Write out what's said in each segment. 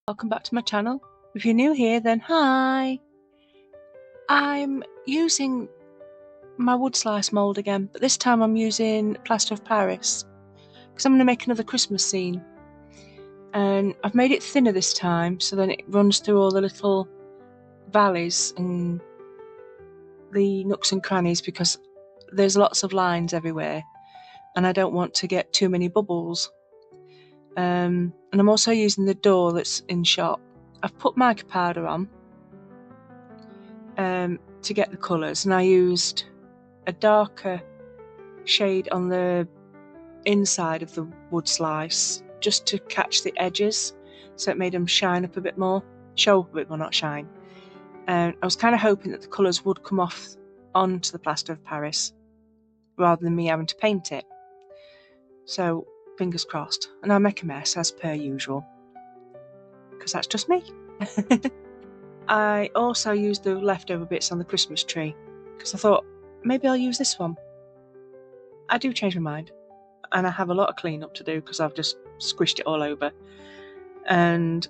Welcome back to my channel. If you're new here, then hi. I'm using my wood slice mould again, but this time I'm using plaster of Paris because I'm going to make another Christmas scene. And I've made it thinner this time so then it runs through all the little valleys and the nooks and crannies because there's lots of lines everywhere and I don't want to get too many bubbles. And I'm also using the door that's in shot. I've put mica powder on to get the colours, and I used a darker shade on the inside of the wood slice just to catch the edges, so it made them shine up a bit more, show up a bit more, not shine. And I was kind of hoping that the colours would come off onto the plaster of Paris rather than me having to paint it. So fingers crossed, and I'll make a mess as per usual because that's just me. I also used the leftover bits on the Christmas tree because I thought maybe I'll use this one. I do change my mind and I have a lot of clean up to do because I've just squished it all over. And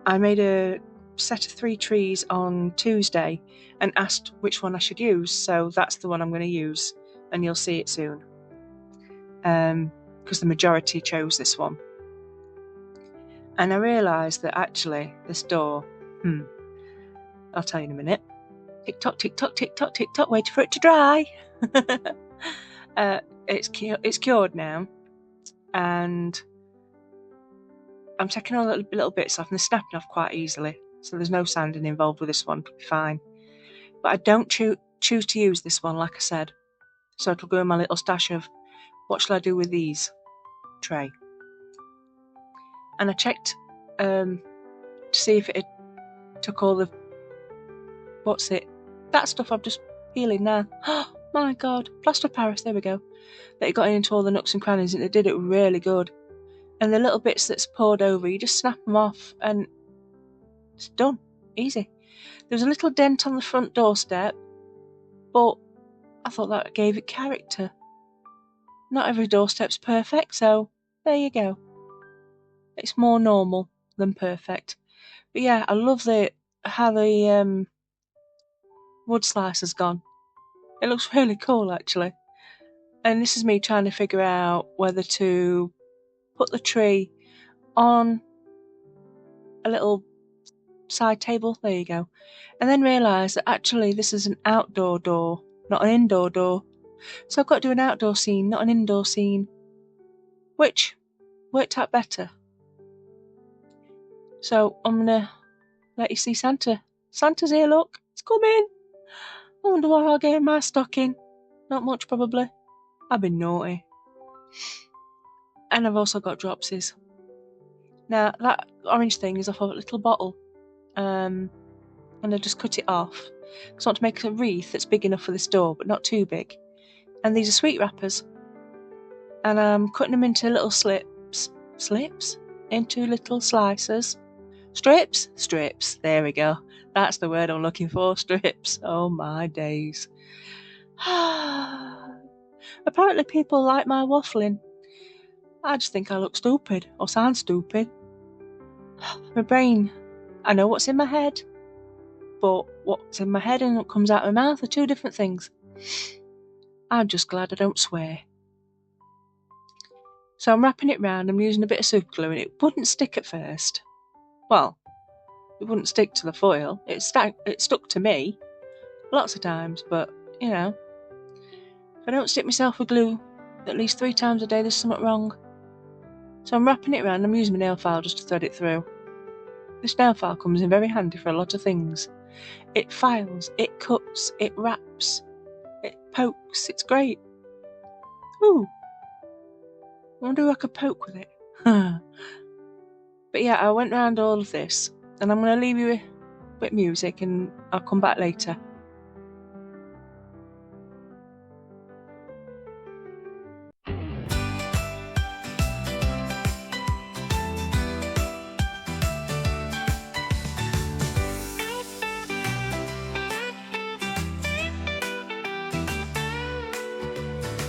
I made a set of 3 trees on Tuesday and asked which one I should use, so that's the one I'm going to use and you'll see it soon because the majority chose this one. And I realised that actually this door, I'll tell you in a minute. Tick tock, tick tock, tick tock, tick tock, waiting for it to dry. It's cured now, and I'm taking all the little bits off and they're snapping off quite easily, so there's no sanding involved with this one, it'll be fine. But I don't choose to use this one, like I said, so it'll go in my little stash of what shall I do with these tray. And I checked to see if it took all the that stuff I'm just peeling now. Oh my god, plaster of Paris, there we go. That it got into all the nooks and crannies and it did it really good. And the little bits that's poured over, you just snap them off and it's done. Easy. There was a little dent on the front doorstep, but I thought that gave it character. Not every doorstep's perfect, so there you go. It's more normal than perfect. But yeah, I love how the wood slice has gone. It looks really cool actually. And this is me trying to figure out whether to put the tree on a little side table, there you go, and then realise that actually this is an outdoor door, not an indoor door. So I've got to do an outdoor scene, not an indoor scene, which worked out better. So I'm gonna let you see Santa. Santa's here, look, it's coming. I wonder what I'll get in my stocking. Not much probably. I've been naughty. And I've also got dropsies. Now that orange thing is off a little bottle, and I just cut it off because I want to make a wreath that's big enough for this door but not too big. And these are sweet wrappers, and I'm cutting them into little slips into little slices. Strips, there we go, that's the word I'm looking for, strips. Oh my days. Apparently people like my waffling. I just think I look stupid or sound stupid. My brain, I know what's in my head, but what's in my head and what comes out of my mouth are 2 different things. I'm just glad I don't swear. So I'm wrapping it round, I'm using a bit of super glue and it wouldn't stick at first. Well, it wouldn't stick to the foil, it stuck to me lots of times, but you know, if I don't stick myself with glue at least 3 times a day, there's something wrong. So I'm wrapping it around, I'm using my nail file just to thread it through. This nail file comes in very handy for a lot of things. It files, it cuts, it wraps, it pokes, it's great. Ooh, I wonder who I could poke with it. But yeah, I went round all of this, and I'm going to leave you with music and I'll come back later.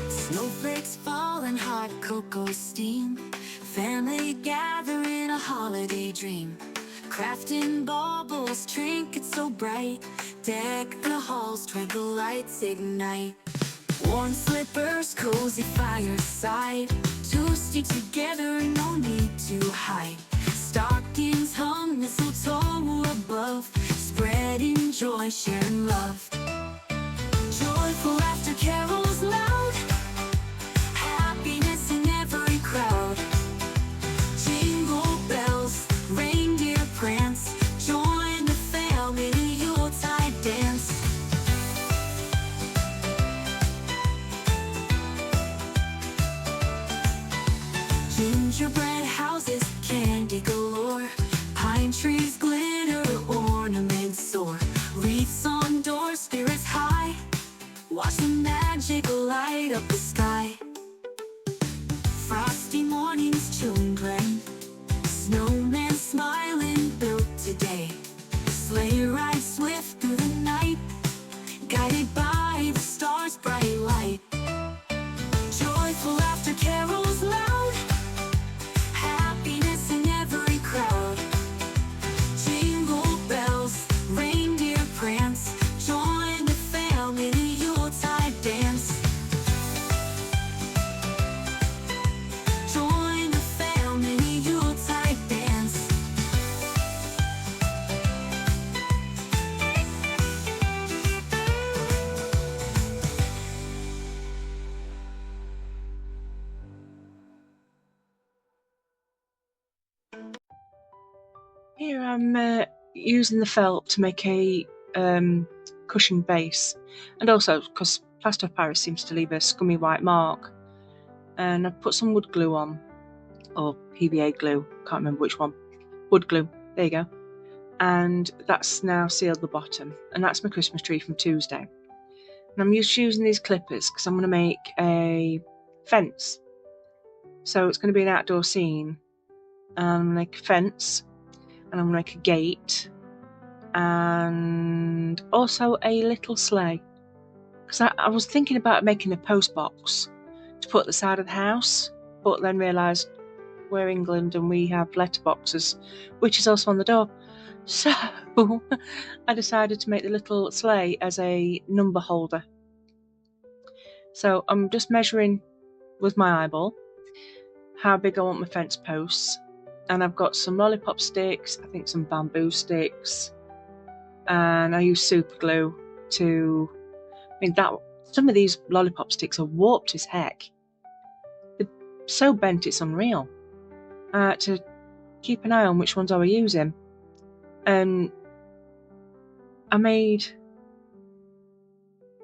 Snowflakes falling, hot cocoa steam, family gather in a holiday dream. Crafting baubles, trinkets so bright. Deck the halls, tread the lights ignite. Worn slippers, cozy fireside. Toasty together, no need to hide. Stockings hung, mistletoe above. Spreading joy, sharing love. Joyful laughter, carols loud. Happiness in every crowd. Jingle bells, reindeer prance. Join the family in a Yuletide dance. Gingerbread houses, candy galore. Pine trees glitter, ornaments soar. Wreaths on doors, spirits high. Watch the magic light up the sky. Frosty mornings, children. Snowman smiling, built today. Sleigh ride swift through the night, guided by the stars' bright light. Joyful laughter, carols loud. Happiness in every crowd. Jingle bells, reindeer prance. Join the family in a Yuletide dance. Join the family in a Yuletide dance. Here I'm using the felt to make a cushion base, and also because plaster of Paris seems to leave a scummy white mark, and I've put some wood glue on, or PVA glue, can't remember which one. Wood glue, there you go. And that's now sealed the bottom, and that's my Christmas tree from Tuesday. And I'm just using these clippers because I'm going to make a fence. So it's going to be an outdoor scene, and I'm going to make a fence, and I'm going to make a gate, and also a little sleigh. Because I was thinking about making a post box to put at the side of the house, but then realised we're England and we have letterboxes, which is also on the door. So I decided to make the little sleigh as a number holder. So I'm just measuring with my eyeball how big I want my fence posts, and I've got some lollipop sticks, I think some bamboo sticks, and I use super glue to, some of these lollipop sticks are warped as heck. They're so bent it's unreal. I had to keep an eye on which ones I were using, and I made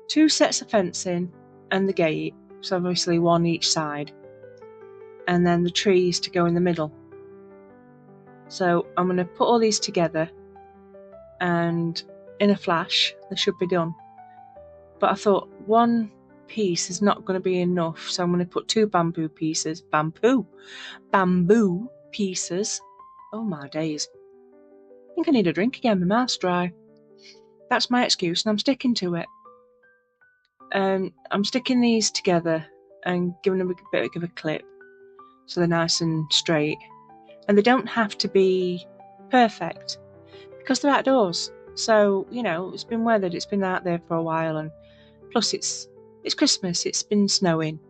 2 sets of fencing and the gate, so obviously one each side, and then the trees to go in the middle. So I'm going to put all these together, and in a flash they should be done. But I thought one piece is not going to be enough, so I'm going to put 2 bamboo pieces. Bamboo pieces. Oh my days. I think I need a drink again, my mouth's dry. That's my excuse, and I'm sticking to it. I'm sticking these together and giving them a bit of a clip so they're nice and straight. And they don't have to be perfect because they're outdoors. So, it's been weathered, it's been out there for a while, and plus it's Christmas, it's been snowing.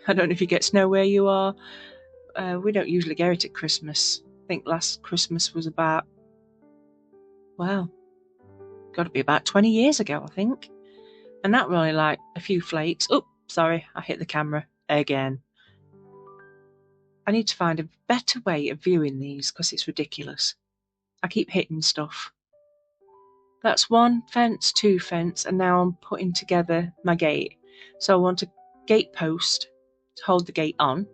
I don't know if you get snow where you are. We don't usually get it at Christmas. I think last Christmas was about, got to be about 20 years ago, I think. And that were only like a few flakes. Oh, sorry, I hit the camera again. I need to find a better way of viewing these because it's ridiculous. I keep hitting stuff. That's 1 fence, 2 fence, and now I'm putting together my gate. So I want a gate post to hold the gate on,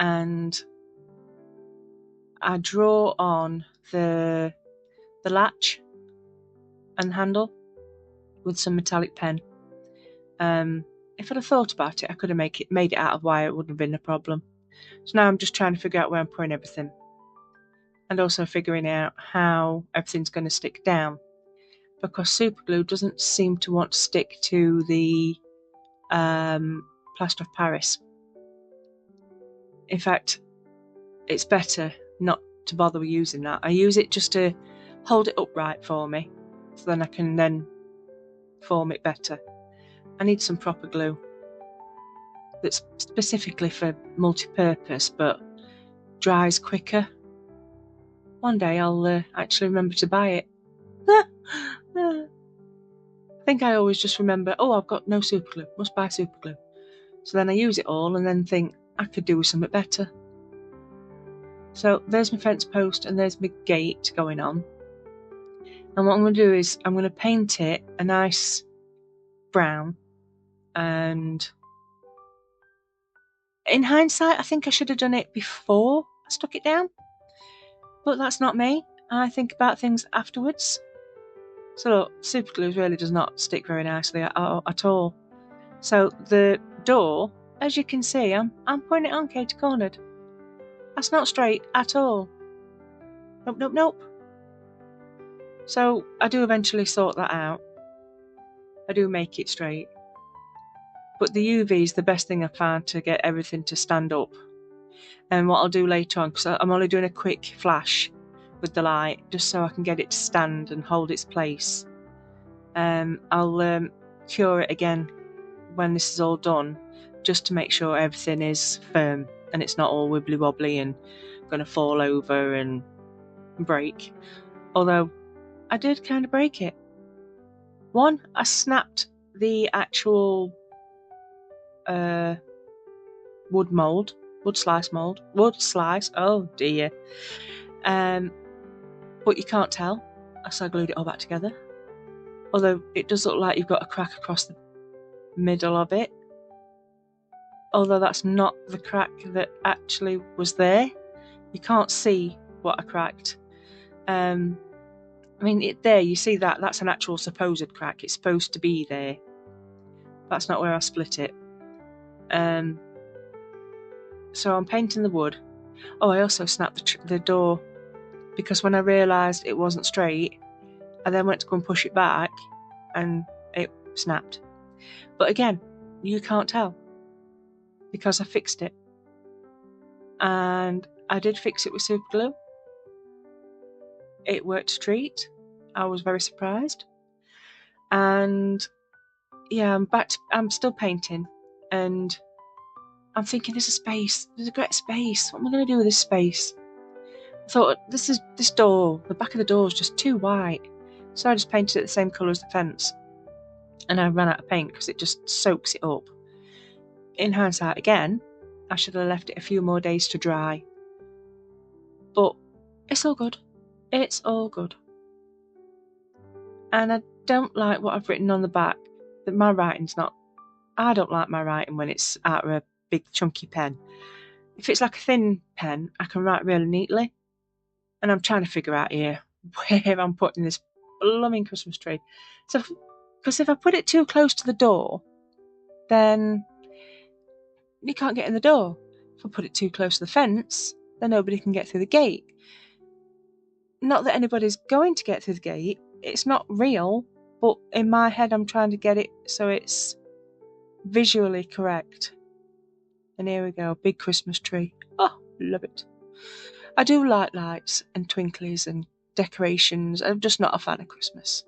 and I draw on the latch and handle with some metallic pen. If I'd have thought about it, I could have made it out of wire. It wouldn't have been a problem. So now I'm just trying to figure out where I'm putting everything, and also figuring out how everything's going to stick down, because super glue doesn't seem to want to stick to the plaster of Paris. In fact, it's better not to bother with using that. I use it just to hold it upright for me, so then I can then form it better. I need some proper glue that's specifically for multi-purpose but dries quicker. One day I'll actually remember to buy it. I think I always just remember, oh, I've got no super glue, must buy super glue. So then I use it all and then think I could do something better. So there's my fence post and there's my gate going on. And what I'm going to do is I'm going to paint it a nice brown. And in hindsight, I think I should have done it before I stuck it down. But that's not me. I think about things afterwards. So look, super glue really does not stick very nicely at all. So the door, as you can see, I'm putting it on Katie cornered. That's not straight at all. Nope, nope, nope. So I do eventually sort that out. I do make it straight. But the UV is the best thing I've found to get everything to stand up. And what I'll do later on, because I'm only doing a quick flash with the light, just so I can get it to stand and hold its place. I'll cure it again when this is all done, just to make sure everything is firm and it's not all wibbly wobbly and going to fall over and break. Although I did kind of break it. One, I snapped the actual wood slice, oh dear. But you can't tell, so I glued it all back together. Although it does look like you've got a crack across the middle of it. Although that's not the crack that actually was there. You can't see what I cracked. There you see that's an actual supposed crack. It's supposed to be there. That's not where I split it. So I'm painting the wood. Oh, I also snapped the door, because when I realised it wasn't straight, I then went to go and push it back and it snapped. But again, you can't tell because I fixed it. And I did fix it with super glue. It worked a treat. I was very surprised. And yeah, I'm still painting, and I'm thinking there's a great space. What am I going to do with this space? I thought this door, the back of the door is just too white. So I just painted it the same colour as the fence. And I ran out of paint because it just soaks it up. In hindsight, again, I should have left it a few more days to dry. But it's all good. It's all good. And I don't like what I've written on the back. That my writing's not... I don't like my writing when it's out of a big chunky pen. If it's like a thin pen, I can write really neatly. And I'm trying to figure out here where I'm putting this blooming Christmas tree. So, because if I put it too close to the door, then you can't get in the door. If I put it too close to the fence, then nobody can get through the gate. Not that anybody's going to get through the gate. It's not real, but in my head I'm trying to get it so it's visually correct. And here we go, big Christmas tree. Oh, love it. I do like lights and twinklies and decorations. I'm just not a fan of Christmas.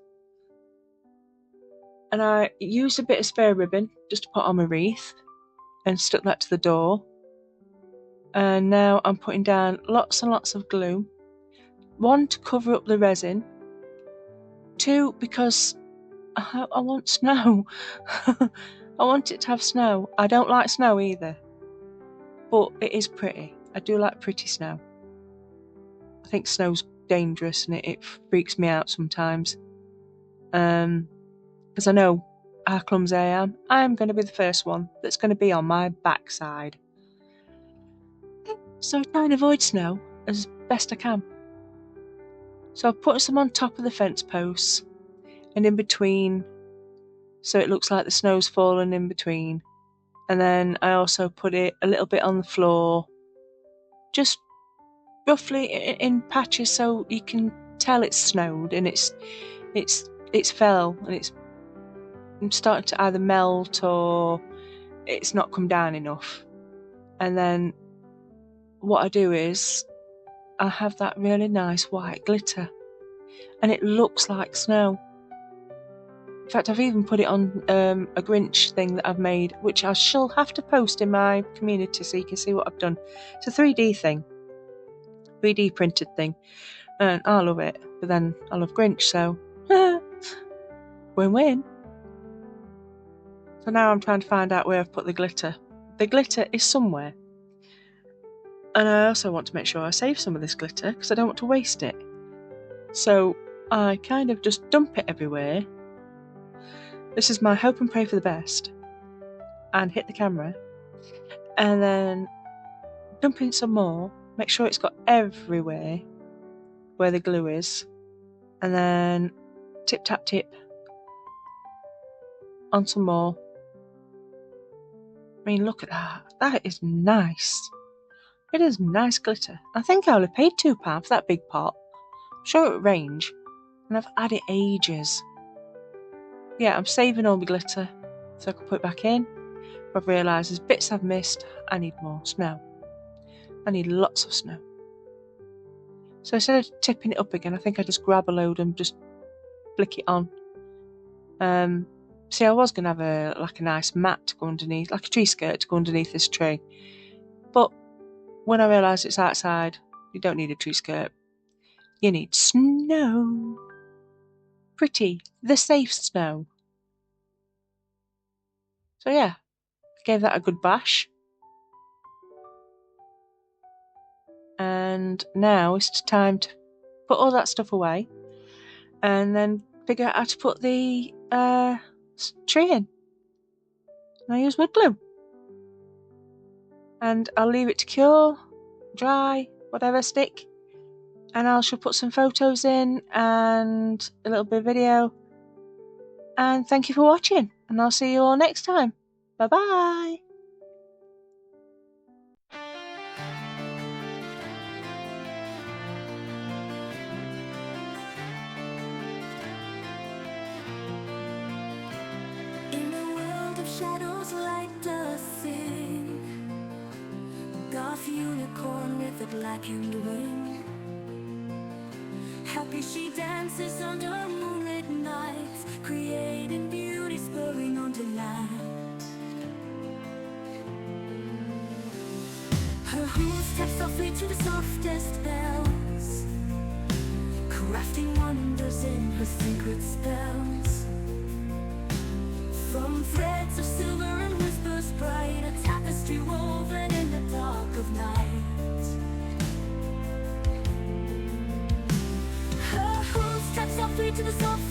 And I used a bit of spare ribbon just to put on my wreath and stuck that to the door. And now I'm putting down lots and lots of glue. 1, to cover up the resin. 2, because I want snow. I want it to have snow. I don't like snow either. But it is pretty. I do like pretty snow. I think snow's dangerous and it freaks me out sometimes. Because I know how clumsy I am. I'm going to be the first one that's going to be on my backside. So I try and avoid snow as best I can. So I've put some on top of the fence posts and in between, so it looks like the snow's fallen in between. And then I also put it a little bit on the floor, just roughly in patches, so you can tell it's snowed and it's fell and it's starting to either melt or it's not come down enough. And then what I do is I have that really nice white glitter, and it looks like snow. In fact, I've even put it on a Grinch thing that I've made, which I shall have to post in my community so you can see what I've done. It's a 3D thing, 3D printed thing, and I love it, but then I love Grinch, so win-win. So now I'm trying to find out where I've put the glitter. The glitter is somewhere. And I also want to make sure I save some of this glitter because I don't want to waste it. So I kind of just dump it everywhere. This is my hope and pray for the best. And hit the camera. And then dump in some more. Make sure it's got everywhere where the glue is. And then tip tap tip on some more. I mean, look at that. That is nice. It is nice glitter. I think I only paid £2 for that big pot. I'm sure it would range. And I've had it ages. Yeah, I'm saving all my glitter so I can put it back in. I've realised there's bits I've missed. I need more snow. I need lots of snow. So instead of tipping it up again, I think I just grab a load and just flick it on. See, I was going to have a nice mat to go underneath, like a tree skirt to go underneath this tree. But when I realised it's outside, you don't need a tree skirt. You need snow. Pretty. The safe snow. So yeah, I gave that a good bash. And now it's time to put all that stuff away and then figure out how to put the tree in. And I use wood glue. And I'll leave it to cure, dry, whatever, stick. And I shall put some photos in and a little bit of video. And thank you for watching. And I'll see you all next time. Bye bye. In a world of shadows, light does sing. Goth unicorn with a blackened wing. Happy she dances under moonlit nights, creating beauty, spurring on delight. Her hooves step softly to the softest bells, crafting wonders in her secret spells. From threads of silver and whispers bright, a tapestry woven in the dark of night. Her hooves step softly to the soft